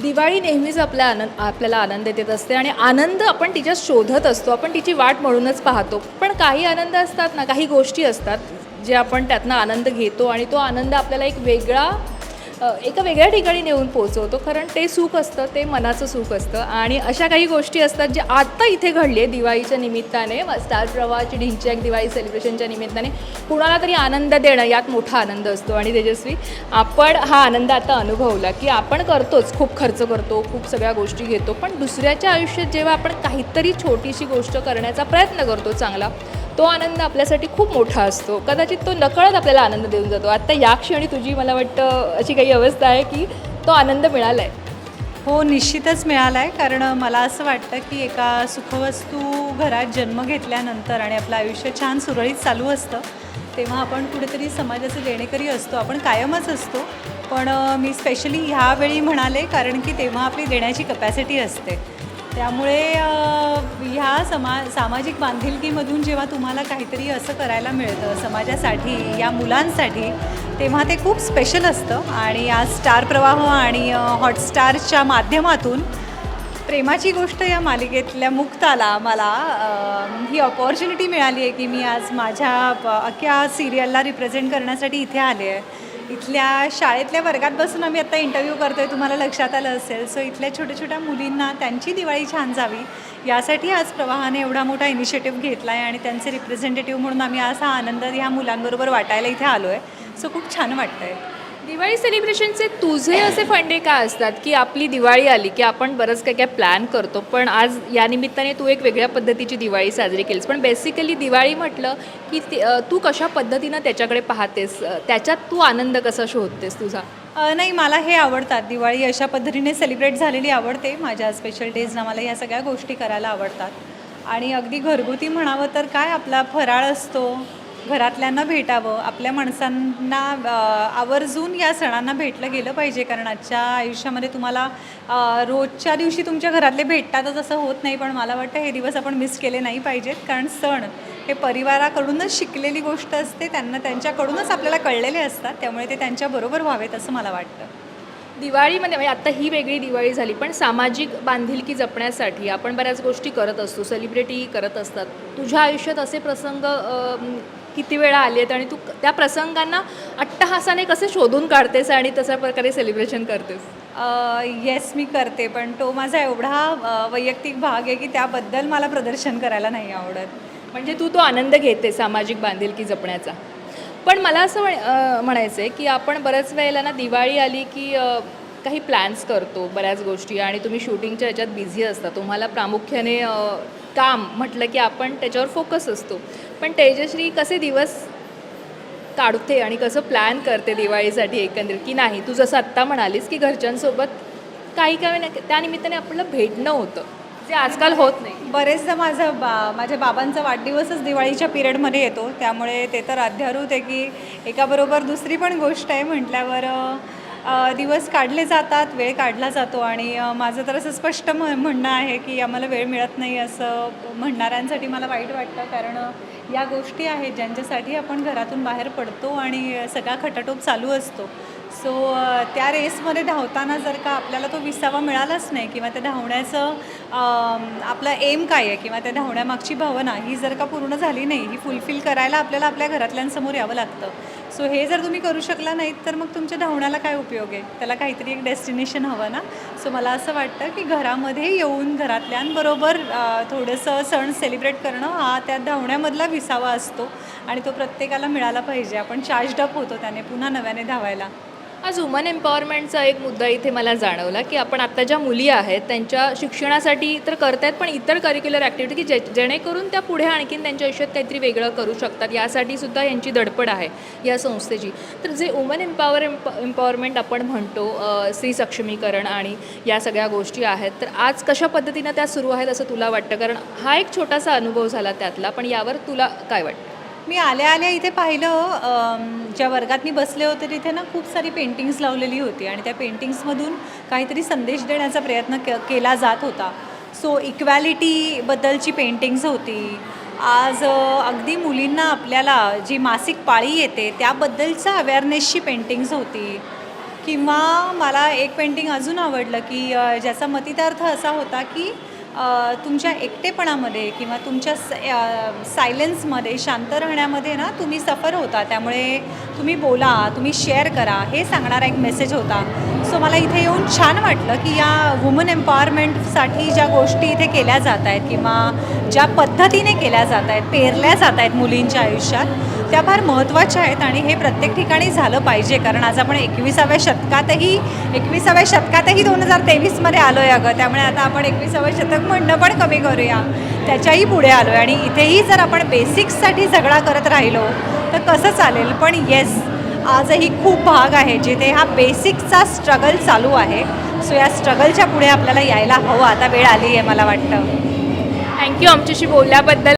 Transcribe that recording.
दिवाळी नेहमीच आपल्याला आनंद देत असते आणि आनंद आपण तिच्यात शोधत असतो. आपण तिची वाट म्हणूनच पाहतो. पण काही आनंद असतात ना, काही गोष्टी असतात, जे आपण त्यातनं आनंद घेतो आणि तो आनंद आपल्याला एका वेगळ्या ठिकाणी नेऊन पोहोचवतो. कारण ते सुख असतं, ते मनाचं सुख असतं आणि अशा काही गोष्टी असतात, जे आत्ता इथे घडली आहे दिवाळीच्या निमित्ताने, स्टार प्रवाहाची ढिंच्याक दिवाळी सेलिब्रेशनच्या निमित्ताने. कुणाला तरी आनंद देणं यात मोठा आनंद असतो आणि तेजस्वी, आपण हा आनंद आता अनुभवला की आपण करतोच, खूप खर्च करतो, खूप सगळ्या गोष्टी घेतो, पण दुसऱ्याच्या आयुष्यात जेव्हा आपण काहीतरी छोटीशी गोष्ट करण्याचा प्रयत्न करतो चांगला, तो आनंद आपल्यासाठी खूप मोठा असतो. कदाचित तो नकळत आपल्याला आनंद देऊन जातो. आत्ता या क्षणी तुझी मला वाटतं अशी काही अवस्था आहे की तो आनंद मिळाला आहे. हो, निश्चितच मिळाला आहे. कारण मला असं वाटतं की एका सुखवस्तू घरात जन्म घेतल्यानंतर आणि आपलं आयुष्य छान सुरळीत चालू असतं, तेव्हा आपण कुठेतरी समाजाचे देणेकरी असतो. आपण कायमच असतो, पण मी स्पेशली ह्यावेळी म्हणाले कारण की तेव्हा आपली देण्याची कपॅसिटी असते. त्यामुळे ह्या सामाजिक बांधिलकीमधून जेव्हा तुम्हाला काहीतरी असं करायला मिळतं समाजासाठी, या मुलांसाठी, तेव्हा ते खूप स्पेशल असतं. आणि आज स्टार प्रवाह आणि हॉटस्टारच्या माध्यमातून प्रेमाची गोष्ट या मालिकेतल्या मुक्ताला मला ही अपॉर्च्युनिटी मिळाली आहे की मी आज माझ्या अख्ख्या सिरियलला रिप्रेझेंट करण्यासाठी इथे आले आहे. इथल्या शाळेतल्या वर्गात बसून आम्ही आत्ता इंटरव्ह्यू करतो आहे, तुम्हाला लक्षात आलं असेल. सो इथल्या छोट्या छोट्या मुलींना त्यांची दिवाळी छान जावी यासाठी आज प्रवाहाने एवढा मोठा इनिशिएटिव्ह घेतला आहे आणि त्यांचे रिप्रेझेंटेटिव्ह म्हणून आम्ही असा आनंद ह्या मुलांबरोबर वाटायला इथे आलो आहे. सो खूप छान वाटतं आहे. दिवाळी सेलिब्रेशनचे तुझे असे फंडे काय असतात की आपली दिवाळी आली की आपण बरंच काय काय प्लॅन करतो, पण आज या निमित्ताने तू एक वेगळ्या पद्धतीची दिवाळी साजरी केलीस, पण बेसिकली दिवाळी म्हटलं की तू कशा पद्धतीनं त्याच्याकडे पाहतेस, त्याच्यात तू आनंद कसा शोधतेस तुझा? नाही, मला हे आवडतात. दिवाळी अशा पद्धतीने सेलिब्रेट झालेली आवडते. माझ्या स्पेशल डेजना मला ह्या सगळ्या गोष्टी करायला आवडतात. आणि अगदी घरगुती म्हणावं तर काय, आपला फराळ असतो, घरातल्यांना भेटावं, आपल्या माणसांना आवर्जून या सणांना भेटलं गेलं पाहिजे. कारण आजच्या आयुष्यामध्ये तुम्हाला रोजच्या दिवशी तुमच्या घरातले भेटतातच असं होत नाही, पण मला वाटतं हे दिवस आपण मिस केले नाही पाहिजेत. कारण सण हे परिवाराकडूनच शिकलेली गोष्ट असते, त्यांना त्यांच्याकडूनच आपल्याला कळलेले असतात, त्यामुळे ते त्यांच्याबरोबर व्हावेत असं मला वाटतं. दिवाळीमध्ये म्हणजे आत्ता ही वेगळी दिवाळी झाली, पण सामाजिक बांधिलकी जपण्यासाठी आपण बऱ्याच गोष्टी करत असतो, सेलिब्रिटी करत असतात. तुझ्या आयुष्यात असे प्रसंग किती वेळा आले आहेत आणि तू त्या प्रसंगांना अट्टहासाने कसे शोधून काढतेस आणि तशा प्रकारे सेलिब्रेशन करतेस? येस, मी करते, पण तो माझा एवढा वैयक्तिक भाग आहे की त्याबद्दल मला प्रदर्शन करायला नाही आवडत. म्हणजे तू तो आनंद घेते सामाजिक बांधिलकी जपण्याचा. पण मला असं म्हणायचं आहे की आपण बऱ्याच वेळेला ना दिवाळी आली की काही प्लॅन्स करतो बऱ्याच गोष्टी आणि तुम्ही शूटिंगच्या ह्याच्यात बिझी असता, तुम्हाला प्रामुख्याने काम म्हटलं की आपण त्याच्यावर फोकस असतो. पण तेजश्री कसे दिवस काढते आणि कसं प्लॅन करते दिवाळीसाठी एकंदरीत, की नाही तू जसं आत्ता म्हणालीस की घरच्यांसोबत काही काही त्या निमित्ताने आपल्याला भेटणं होतं, जे आजकाल होत नाही. बरेचदा माझ्या बाबांचा वाढदिवसच दिवाळीच्या पिरियडमध्ये येतो, त्यामुळे ते तर अध्यारूत आहे की एकाबरोबर दुसरी पण गोष्ट आहे म्हटल्यावर दिवस काढले जातात, वेळ काढला जातो. आणि माझं तर असं स्पष्ट म्हणणं आहे की आम्हाला वेळ मिळत नाही असं म्हणणाऱ्यांसाठी मला वाईट वाटतं. कारण या गोष्टी आहेत ज्यांच्यासाठी आपण घरातून बाहेर पडतो आणि सगळा खटाटोप चालू असतो. सो त्या रेसमध्ये धावताना जर का आपल्याला तो विसावा मिळालाच नाही किंवा त्या धावण्याचं आपला एम काय आहे किंवा त्या धावण्यामागची भावना ही जर का पूर्ण झाली नाही, ही फुलफिल करायला आपल्याला आपल्या घरातल्यांसमोर यावं लागतं. सो हे जर तुम्ही करू शकला नाहीत तर मग तुमच्या धावण्याला काय उपयोग आहे? त्याला काहीतरी एक डेस्टिनेशन हवं ना. सो मला असं वाटतं की घरामध्ये येऊन घरातल्यांबरोबर थोडंसं सण सेलिब्रेट करणं हा त्या धावण्यामधला विसावा असतो आणि तो प्रत्येकाला मिळाला पाहिजे. आपण चार्जडअप होतो त्याने पुन्हा नव्याने धावायला. आज वुमन एम्पॉवरमेंटचा एक मुद्दा इथे मला जाणवला की आपण आत्ता ज्या मुली आहेत त्यांच्या शिक्षणासाठी तर करतायत, पण इतर करिक्युलर ॲक्टिव्हिटी की जेणेकरून त्या पुढे आणखीन त्यांच्या आयुष्यात काहीतरी वेगळं करू शकतात, यासाठी सुद्धा यांची धडपड आहे या संस्थेची. तर जे वुमन एम्पॉवरमेंट आपण म्हणतो, स्त्री सक्षमीकरण आणि या सगळ्या गोष्टी आहेत, तर आज कशा पद्धतीनं त्या सुरू आहेत असं तुला वाटतं? कारण हा एक छोटासा अनुभव झाला त्यातला, पण यावर तुला काय वाटतं? मी आल्या इथे पाहिलं, ज्या वर्गात मी बसले होते तिथे ना खूप सारी पेंटिंग्स लावलेली होती आणि त्या पेंटिंग्समधून काहीतरी संदेश देण्याचा प्रयत्न केला जात होता. सो इक्वॅलिटीबद्दलची पेंटिंग्स होती. आज अगदी मुलींना आपल्याला जी मासिक पाळी येते त्याबद्दलच्या अवेअरनेसची पेंटिंग्स होती. किंवा मला एक पेंटिंग अजून आवडलं की ज्याचा मतितार्थ असा होता की तुमच्या एकटेपणामध्ये किंवा तुमच्या सायलेन्समध्ये शांत राहण्यामध्ये ना तुम्ही सफर होता, त्यामुळे तुम्ही बोला, तुम्ही शेअर करा, हे सांगणारा एक मेसेज होता. सो मला इथे येऊन छान वाटलं की या वुमन एम्पॉवरमेंटसाठी ज्या गोष्टी इथे केल्या जात आहेत किंवा ज्या पद्धतीने केल्या जात आहेत, पेरल्या जात आहेत मुलींच्या आयुष्यात, त्या फार महत्त्वाच्या आहेत आणि हे प्रत्येक ठिकाणी झालं पाहिजे. कारण आज आपण 21व्या शतकातही 2023मध्ये आलो आहे अगं. त्यामुळे आता आपण 21वं शतक म्हणणं पण कमी करूया, त्याच्याही पुढे आलो आहे. आणि इथेही जर आपण बेसिक्ससाठी झगडा करत राहिलो तर कसं चालेल. पण येस, आजही खूप भाग आहे जिथे हा बेसिक्सचा स्ट्रगल चालू आहे. सो या स्ट्रगलच्या पुढे आपल्याला यायला हवं. आता वेळ आली आहे मला वाटतं. थँक्यू आमच्याशी बोलल्याबद्दल.